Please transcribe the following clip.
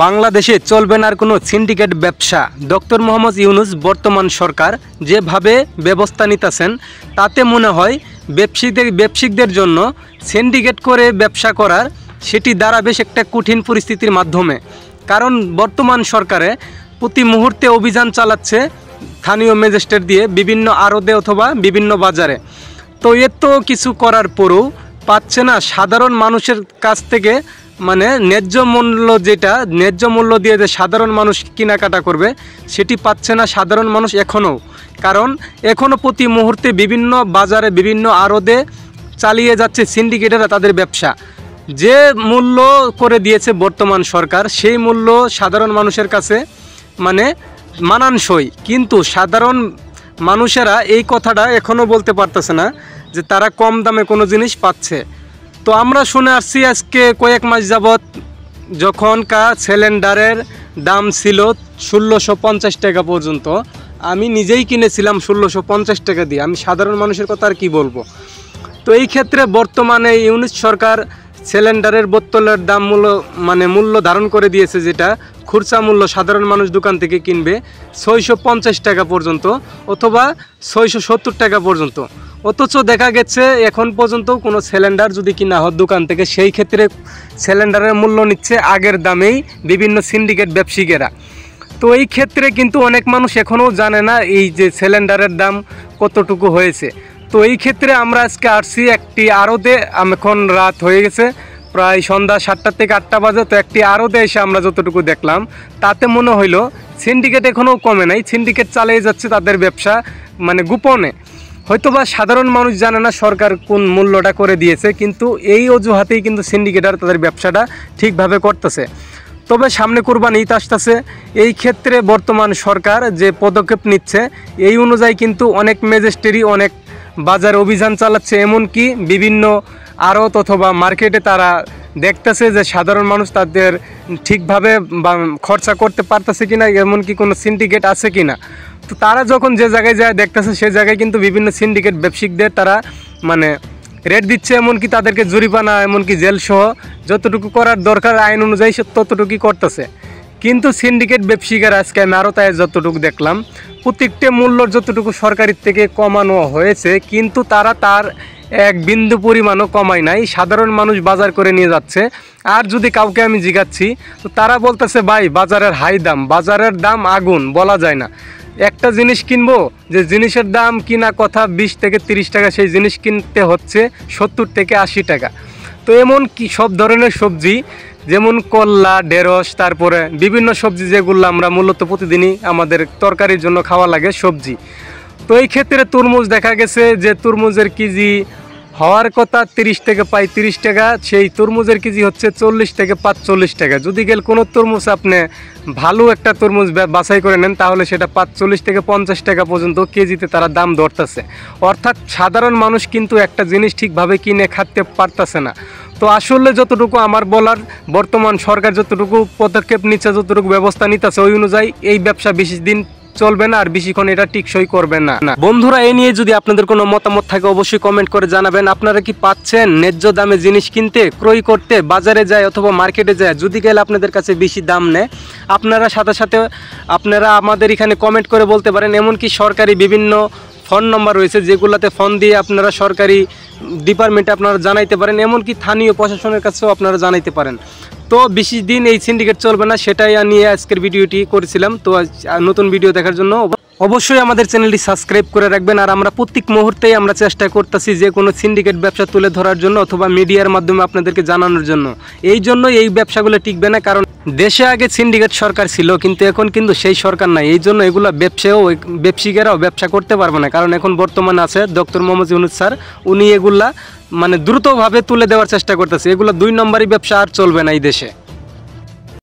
বাংলাদেশে চলবে না আর কোনো সিন্ডিকেট ব্যবসা। ডক্টর মোহাম্মদ ইউনূস বর্তমান সরকার যেভাবে ব্যবস্থা নিতেছেন তাতে মনে হয় ব্যবসায়িকদের জন্য সিন্ডিকেট করে ব্যবসা করার সেটি দাঁড়াবে একটা কঠিন পরিস্থিতির মাধ্যমে। কারণ বর্তমান সরকারে প্রতি মুহূর্তে অভিযান চালাচ্ছে স্থানীয় ম্যাজিস্ট্রেট দিয়ে বিভিন্ন আড়তে অথবা বিভিন্ন বাজারে। তো এত কিছু করার পরেও পাচ্ছে না সাধারণ মানুষের কাছ থেকে, মানে ন্যায্য মূল্য দিয়ে যে সাধারণ মানুষ কেনাকাটা করবে সেটি পাচ্ছে না সাধারণ মানুষ এখনও। কারণ এখনও প্রতি মুহূর্তে বিভিন্ন বাজারে বিভিন্ন আড়তে চালিয়ে যাচ্ছে সিন্ডিকেটেরা তাদের ব্যবসা। যে মূল্য করে দিয়েছে বর্তমান সরকার সেই মূল্য সাধারণ মানুষের কাছে মানে মানানসই, কিন্তু সাধারণ মানুষেরা এই কথাটা এখনও বলতে পারতেছে না যে তারা কম দামে কোনো জিনিস পাচ্ছে। তো আমরা শুনে আসছি আজকে কয়েক মাস যাবৎ যখনকার সিলিন্ডারের দাম ছিল 1650 টাকা পর্যন্ত, আমি নিজেই কিনেছিলাম 1650 টাকা দিয়ে। আমি সাধারণ মানুষের কথা আর কি বলবো। তো এই ক্ষেত্রে বর্তমানে ইউনূস সরকার সিলিন্ডারের বোতলের দাম মূল্য ধারণ করে দিয়েছে, যেটা খুচরা মূল্য সাধারণ মানুষ দোকান থেকে কিনবে 650 টাকা পর্যন্ত অথবা 670 টাকা পর্যন্ত। অথচ দেখা গেছে এখন পর্যন্ত কোনো সিলিন্ডার যদি কিনা হয় দোকান থেকে, সেই ক্ষেত্রে সিলিন্ডারের মূল্য নিচ্ছে আগের দামেই বিভিন্ন সিন্ডিকেট ব্যবসায়ীরা। তো এই ক্ষেত্রে কিন্তু অনেক মানুষ এখনও জানে না এই যে সিলিন্ডারের দাম কতটুকু হয়েছে। তো এই ক্ষেত্রে আমরা আজকে আসছি একটি আড়তে, এখন রাত হয়ে গেছে প্রায় সন্ধ্যা 7টা থেকে 8টা বাজে। তো একটি আড়তে এসে আমরা যতটুকু দেখলাম তাতে মনে হইলো সিন্ডিকেট এখনও কমে নাই, সিন্ডিকেট চালিয়ে যাচ্ছে তাদের ব্যবসা গোপনে। হয়তোবা সাধারণ মানুষ জানে না সরকার কোন মূল্যটা করে দিয়েছে, কিন্তু এই অজুহাতেই কিন্তু সিন্ডিকেটার তাদের ব্যবসাটা ঠিকভাবে করতেছে। তবে সামনে কোরবানি ঈদ আসতেছে, এই ক্ষেত্রে বর্তমান সরকার যে পদক্ষেপ নিচ্ছে এই অনুযায়ী কিন্তু অনেক ম্যাজিস্ট্রেটই অনেক বাজারে অভিযান চালাচ্ছে। এমনকি বিভিন্ন আড়ত অথবা মার্কেটে তারা দেখতেছে যে সাধারণ মানুষ তাদের ঠিকভাবে খরচা করতে পারতেছে কিনা, এমনকি কোনো সিন্ডিকেট আছে কিনা। তো তারা যখন যে জায়গায় যায় দেখতেছে সেই জায়গায় কিন্তু বিভিন্ন সিন্ডিকেট ব্যবসায়িকদের তারা রেট দিচ্ছে, এমনকি তাদেরকে জরিমানা এমনকি জেলসহ যতটুকু করার দরকার আইন অনুযায়ী ততটুকুই করতেছে। কিন্তু সিন্ডিকেট ব্যবসায়ীরা আজকে আমি আরও তাই যতটুকু দেখলাম প্রত্যেকটা মূল্যর যতটুকু সরকারের থেকে কমানো হয়েছে, কিন্তু তারা তার এক বিন্দু পরিমাণও কমায় নাই। সাধারণ মানুষ বাজার করে নিয়ে যাচ্ছে। আর যদি কাউকে আমি জিজ্ঞাসি তো তারা বলতেছে ভাই বাজারের হাই দাম, বাজারের দাম আগুন, বলা যায় না। একটা জিনিস কিনবো যে জিনিসের দাম কিনা কথা 20 থেকে 30 টাকা, সেই জিনিস কিনতে হচ্ছে 70 থেকে 80 টাকা। তো এমন কি সব ধরনের সবজি যেমন করলা, ঢেঁড়স, তারপরে বিভিন্ন সবজি যেগুলো আমরা মূলত প্রতিদিনই আমাদের তরকারির জন্য খাওয়া লাগে সবজি। তো এই ক্ষেত্রে তরমুজ দেখা গেছে যে তরমুজের কেজি হওয়ার কথা 30 থেকে 35 টাকা, সেই তরমুজের কেজি হচ্ছে 40 থেকে 45 টাকা। যদি কোনো তরমুজ আপনি ভালো একটা তরমুজ বাছাই করে নেন তাহলে সেটা 45 থেকে 50 টাকা পর্যন্ত কেজিতে তারা দাম ধরতেছে। অর্থাৎ সাধারণ মানুষ কিন্তু একটা জিনিস ঠিকভাবে কিনে খাতে পারতেছে না। তো আসলে যতটুকু আমার বলার, বর্তমান সরকার যতটুকু পদক্ষেপ নিচ্ছে, যতটুকু ব্যবস্থা নিতেছে ওই অনুযায়ী এই ব্যবসা বেশি দিন চলবে না আর বেশিক্ষণ এটা টিকসই করবে না। বন্ধুরা, এ নিয়ে যদি আপনাদের কোনো মতামত থাকে অবশ্যই কমেন্ট করে জানাবেন। আপনারা কি পাচ্ছেন ন্যায্য দামে জিনিস কিনতে, ক্রয় করতে বাজারে যায় অথবা মার্কেটে যায়? যদি গেলে আপনাদের কাছে বেশি দাম নেয় আপনারা সাথে সাথে আপনারা আমাদের এখানে কমেন্ট করে বলতে পারেন। এমনকি সরকারি বিভিন্ন ফোন নম্বর রয়েছে যেগুলোতে ফোন দিয়ে আপনারা সরকারি ডিপার্টমেন্টে আপনারা জানাইতে পারেন, এমনকি স্থানীয় প্রশাসনের কাছেও আপনারা জানাইতে পারেন। তো বেশি দিন এই সিন্ডিকেট চলবে না, সেটাই নিয়ে আজকের ভিডিওটি করেছিলাম। তো নতুন ভিডিও দেখার জন্য অবশ্যই আমাদের চ্যানেলটি সাবস্ক্রাইব করে রাখবেন। আর আমরা প্রত্যেক মুহূর্তেই আমরা চেষ্টা করতেছি যে কোনো সিন্ডিকেট ব্যবসা তুলে ধরার জন্য অথবা মিডিয়ার মাধ্যমে আপনাদেরকে জানানোর জন্য। এই জন্য এই ব্যবসাগুলো টিকবে না, কারণ দেশে আগে সিন্ডিকেট সরকার ছিল কিন্তু এখন কিন্তু সেই সরকার নাই। এই জন্য এগুলো ব্যবসায়ীরাও ব্যবসা করতে পারবে না, কারণ এখন বর্তমানে আছে ডক্টর মোহাম্মদ ইউনূস স্যার, উনি এগুলা দ্রুতভাবে তুলে দেওয়ার চেষ্টা করতেছে। এগুলো 2 নম্বরই ব্যবসা আর চলবে না এই দেশে।